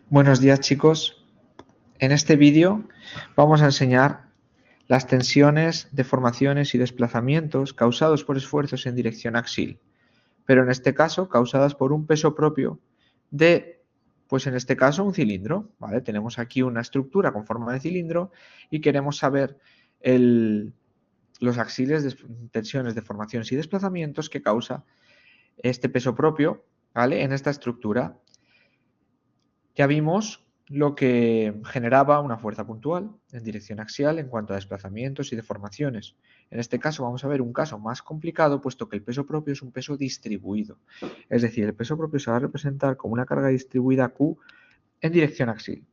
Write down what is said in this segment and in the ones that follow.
Buenos días, chicos. En este vídeo vamos a enseñar las tensiones, deformaciones y desplazamientos causados por esfuerzos en dirección axial, pero en este caso causadas por un peso propio de, pues en este caso, un cilindro. ¿Vale? Tenemos aquí una estructura con forma de cilindro y queremos saber los axiales de tensiones, deformaciones y desplazamientos que causa este peso propio, ¿vale?, en esta estructura. Ya vimos lo que generaba una fuerza puntual en dirección axial en cuanto a desplazamientos y deformaciones. En este caso vamos a ver un caso más complicado, puesto que el peso propio es un peso distribuido. Es decir, el peso propio se va a representar como una carga distribuida Q en dirección axial.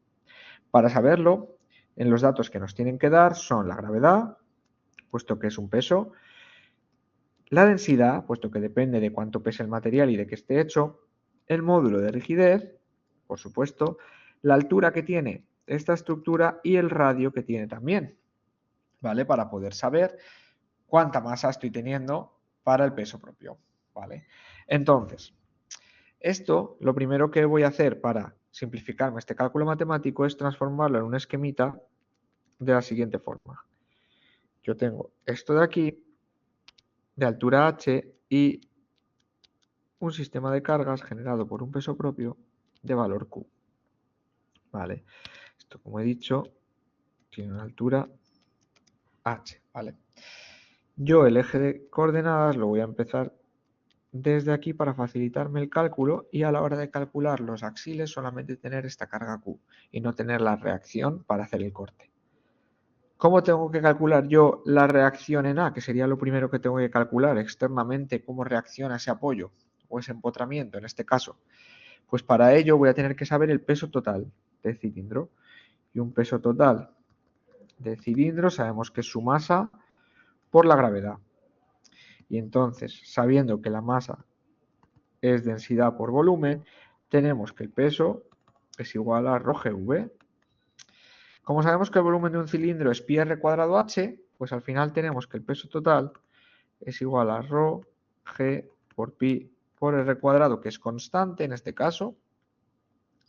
Para saberlo, en los datos que nos tienen que dar son la gravedad, puesto que es un peso, la densidad, puesto que depende de cuánto pese el material y de qué esté hecho, el módulo de rigidez, por supuesto, la altura que tiene esta estructura y el radio que tiene también, ¿vale? Para poder saber cuánta masa estoy teniendo para el peso propio, ¿vale? Entonces, esto, lo primero que voy a hacer para simplificarme este cálculo matemático es transformarlo en un esquemita de la siguiente forma. Yo tengo esto de aquí, de altura h, y un sistema de cargas generado por un peso propio de valor Q. ¿Vale? Esto, como he dicho, tiene una altura h. ¿Vale? Yo el eje de coordenadas lo voy a empezar desde aquí para facilitarme el cálculo y a la hora de calcular los axiles solamente tener esta carga Q y no tener la reacción para hacer el corte. ¿Cómo tengo que calcular yo la reacción en A? Que sería lo primero que tengo que calcular externamente, cómo reacciona ese apoyo o ese empotramiento en este caso. Pues para ello voy a tener que saber el peso total del cilindro. Y un peso total del cilindro sabemos que es su masa por la gravedad. Y entonces, sabiendo que la masa es densidad por volumen, tenemos que el peso es igual a ρgv. Como sabemos que el volumen de un cilindro es pi r cuadrado h, pues al final tenemos que el peso total es igual a ρg por pi por r cuadrado, que es constante en este caso,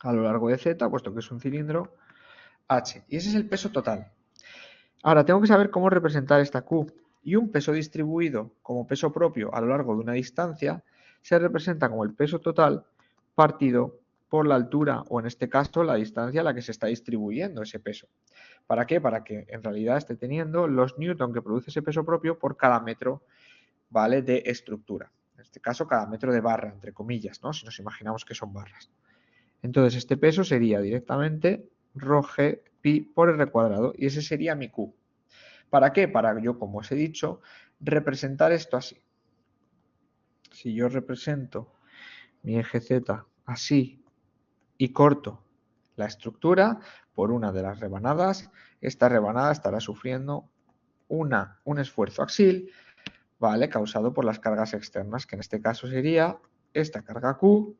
a lo largo de z, puesto que es un cilindro, h. Y ese es el peso total. Ahora, tengo que saber cómo representar esta Q. Y un peso distribuido como peso propio a lo largo de una distancia se representa como el peso total partido por la altura, o en este caso la distancia a la que se está distribuyendo ese peso. ¿Para qué? Para que en realidad esté teniendo los newton que produce ese peso propio por cada metro, ¿vale?, de estructura. En este caso, cada metro de barra, entre comillas, ¿no?, si nos imaginamos que son barras. Entonces, este peso sería directamente ρg pi por r cuadrado, y ese sería mi Q. ¿Para qué? Para yo, como os he dicho, representar esto así. Si yo represento mi eje Z así y corto la estructura por una de las rebanadas, esta rebanada estará sufriendo un esfuerzo axial, ¿vale?, causado por las cargas externas, que en este caso sería esta carga Q,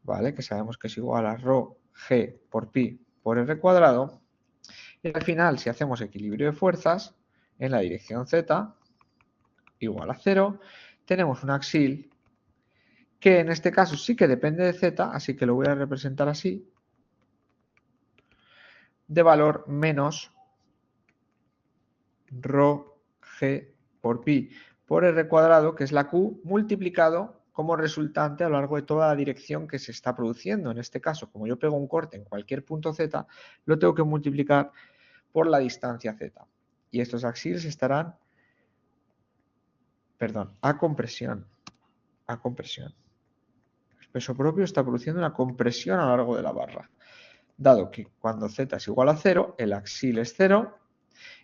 ¿vale?, que sabemos que es igual a ρg por pi por r cuadrado. Y al final, si hacemos equilibrio de fuerzas en la dirección Z igual a 0, tenemos un axial que en este caso sí que depende de Z, así que lo voy a representar así, de valor menos ρg por pi por r cuadrado, que es la Q, multiplicado como resultante a lo largo de toda la dirección que se está produciendo. En este caso, como yo pego un corte en cualquier punto Z, lo tengo que multiplicar por la distancia Z. Y estos axiales estarán, a compresión. El peso propio está produciendo una compresión a lo largo de la barra, dado que cuando Z es igual a 0, el axial es 0,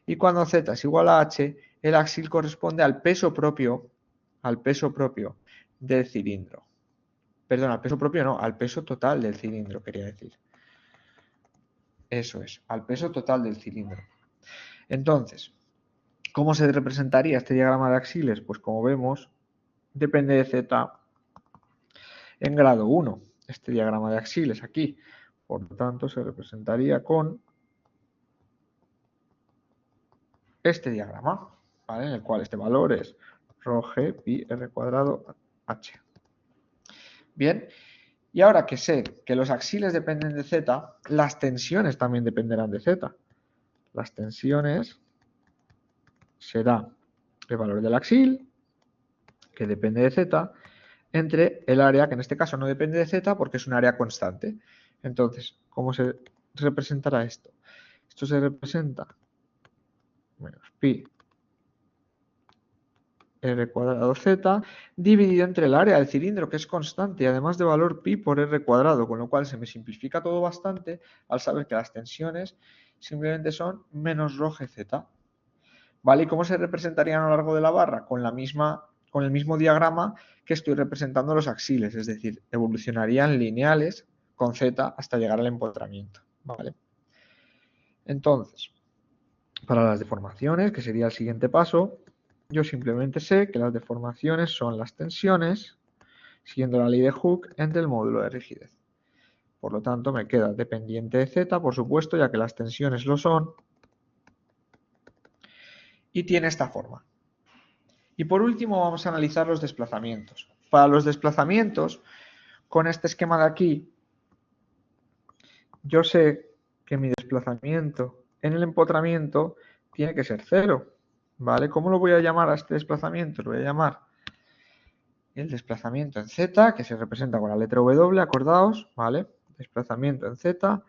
y cuando Z es igual a h, el axial corresponde al peso propio del cilindro. Perdón, al peso propio no, al peso total del cilindro, quería decir. Eso es, al peso total del cilindro. Entonces, ¿cómo se representaría este diagrama de axiales? Pues como vemos, depende de Z en grado 1, este diagrama de axiales aquí. Por lo tanto, se representaría con este diagrama, ¿vale?, en el cual este valor es ρg pi r cuadrado h. Bien, Y ahora que sé que los axiles dependen de z, las tensiones también dependerán de z. Las tensiones será el valor del axil, que depende de z, entre el área, que en este caso no depende de z porque es un área constante. Entonces, ¿cómo se representará esto? Esto se representa menos pi r cuadrado z dividido entre el área del cilindro, que es constante y además de valor pi por r cuadrado, con lo cual se me simplifica todo bastante al saber que las tensiones simplemente son menos rho gz. ¿Vale? ¿Y cómo se representarían a lo largo de la barra? Con el mismo diagrama que estoy representando los axiles, es decir, evolucionarían lineales con z hasta llegar al empotramiento. ¿Vale? Entonces, para las deformaciones, que sería el siguiente paso, yo simplemente sé que las deformaciones son las tensiones, siguiendo la ley de Hooke, entre el módulo de rigidez. Por lo tanto, me queda dependiente de z, por supuesto, ya que las tensiones lo son, y tiene esta forma. Y por último vamos a analizar los desplazamientos. Para los desplazamientos, con este esquema de aquí, yo sé que mi desplazamiento en el empotramiento tiene que ser 0. ¿Vale? ¿Cómo lo voy a llamar a este desplazamiento? Lo voy a llamar el desplazamiento en z, que se representa con la letra W, acordaos, ¿vale? Desplazamiento en z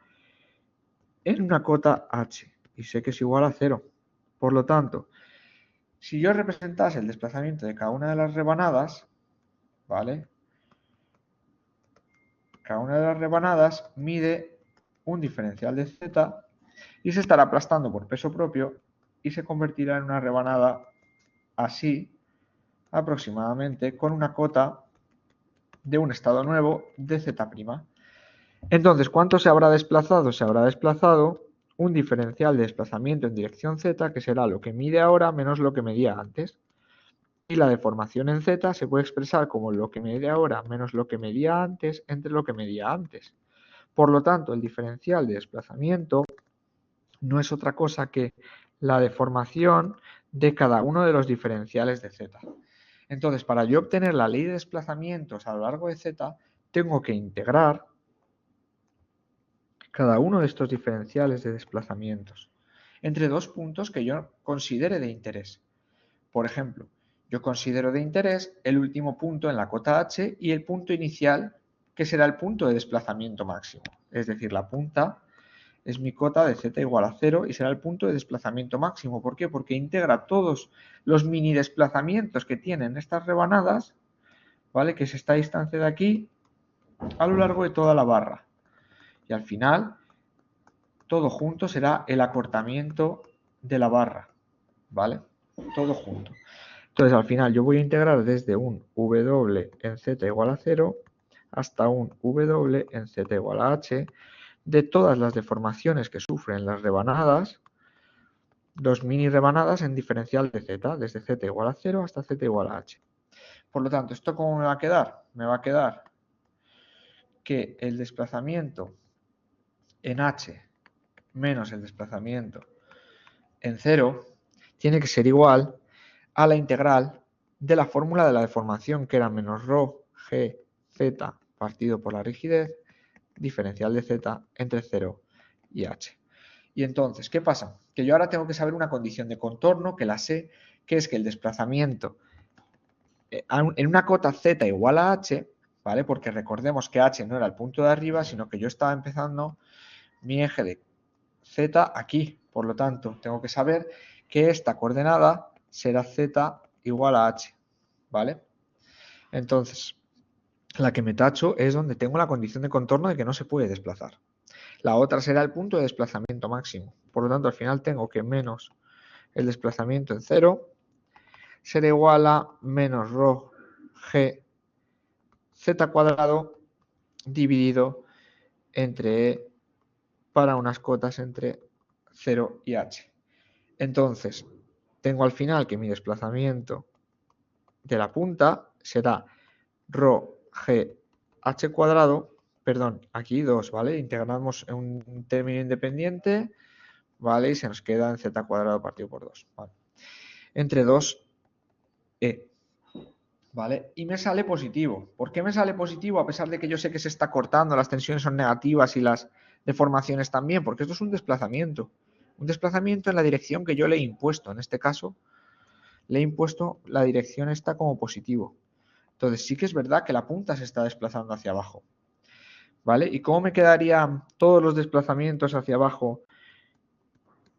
en una cota h. Y sé que es igual a 0. Por lo tanto, si yo representase el desplazamiento de cada una de las rebanadas, ¿vale? Cada una de las rebanadas mide un diferencial de z y se estará aplastando por peso propio y se convertirá en una rebanada así, aproximadamente, con una cota de un estado nuevo de z'. Entonces, ¿cuánto se habrá desplazado? Se habrá desplazado un diferencial de desplazamiento en dirección z, que será lo que mide ahora menos lo que medía antes. Y la deformación en z se puede expresar como lo que mide ahora menos lo que medía antes entre lo que medía antes. Por lo tanto, el diferencial de desplazamiento no es otra cosa que la deformación de cada uno de los diferenciales de z. Entonces, para yo obtener la ley de desplazamientos a lo largo de z, tengo que integrar cada uno de estos diferenciales de desplazamientos entre dos puntos que yo considere de interés. Por ejemplo, yo considero de interés el último punto en la cota h y el punto inicial, que será el punto de desplazamiento máximo. Es decir, la punta es mi cota de z igual a 0 y será el punto de desplazamiento máximo. ¿Por qué? Porque integra todos los mini desplazamientos que tienen estas rebanadas, ¿vale? Que es esta distancia de aquí, a lo largo de toda la barra. Y al final, todo junto será el acortamiento de la barra, ¿vale? Todo junto. Entonces, al final yo voy a integrar desde un W en Z igual a 0 hasta un W en Z igual a H de todas las deformaciones que sufren las rebanadas, dos mini rebanadas en diferencial de Z, desde Z igual a 0 hasta Z igual a H. Por lo tanto, ¿esto cómo me va a quedar? Me va a quedar que el desplazamiento en H menos el desplazamiento en 0 tiene que ser igual a la integral de la fórmula de la deformación, que era menos rho g z partido por la rigidez diferencial de z entre 0 y h. Y entonces, ¿qué pasa? Que yo ahora tengo que saber una condición de contorno, que la sé, que es que el desplazamiento en una cota z igual a h, ¿vale? Porque recordemos que h no era el punto de arriba, sino que yo estaba empezando mi eje de z aquí. Por lo tanto, tengo que saber que esta coordenada será z igual a h, ¿vale? Entonces, la que me tacho es donde tengo la condición de contorno de que no se puede desplazar. La otra será el punto de desplazamiento máximo. Por lo tanto, al final tengo que menos el desplazamiento en 0 será igual a menos rho g z cuadrado dividido entre e para unas cotas entre 0 y h. Entonces, tengo al final que mi desplazamiento de la punta será rho g h cuadrado, perdón, aquí 2, ¿vale? Integramos en un término independiente, ¿vale? Y se nos queda en z cuadrado partido por 2, ¿vale? Entre 2e. ¿vale? Y me sale positivo. ¿Por qué me sale positivo a pesar de que yo sé que se está cortando, las tensiones son negativas y las deformaciones también? Porque esto es un desplazamiento. Un desplazamiento en la dirección que yo le he impuesto. En este caso, le he impuesto la dirección esta como positivo. Entonces sí que es verdad que la punta se está desplazando hacia abajo. ¿Vale? ¿Y cómo me quedarían todos los desplazamientos hacia abajo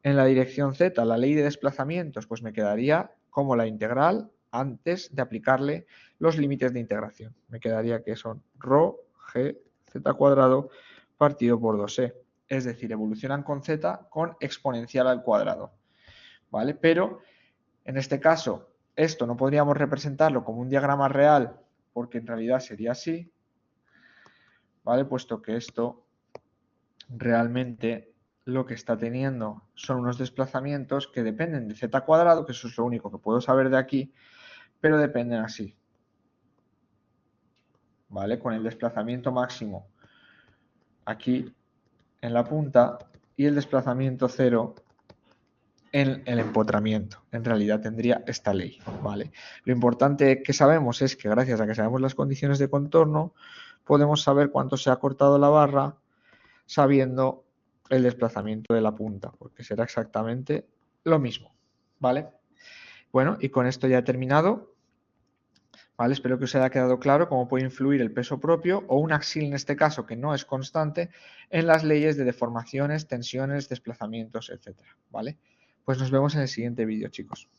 en la dirección z? La ley de desplazamientos, pues me quedaría como la integral antes de aplicarle los límites de integración. Me quedaría que son ρ g z cuadrado partido por 2e. Es decir, evolucionan con z con exponencial al cuadrado. ¿Vale? Pero en este caso, esto no podríamos representarlo como un diagrama real porque en realidad sería así, ¿vale? Puesto que esto realmente lo que está teniendo son unos desplazamientos que dependen de z cuadrado, que eso es lo único que puedo saber de aquí, pero dependen así, ¿vale? Con el desplazamiento máximo aquí en la punta y el desplazamiento cero en el empotramiento. En realidad tendría esta ley, ¿vale? Lo importante que sabemos es que gracias a que sabemos las condiciones de contorno, podemos saber cuánto se ha cortado la barra sabiendo el desplazamiento de la punta, porque será exactamente lo mismo, ¿vale? Bueno, y con esto ya he terminado, ¿vale? Espero que os haya quedado claro cómo puede influir el peso propio o un axil en este caso que no es constante en las leyes de deformaciones, tensiones, desplazamientos, etcétera, ¿vale? Pues nos vemos en el siguiente vídeo, chicos.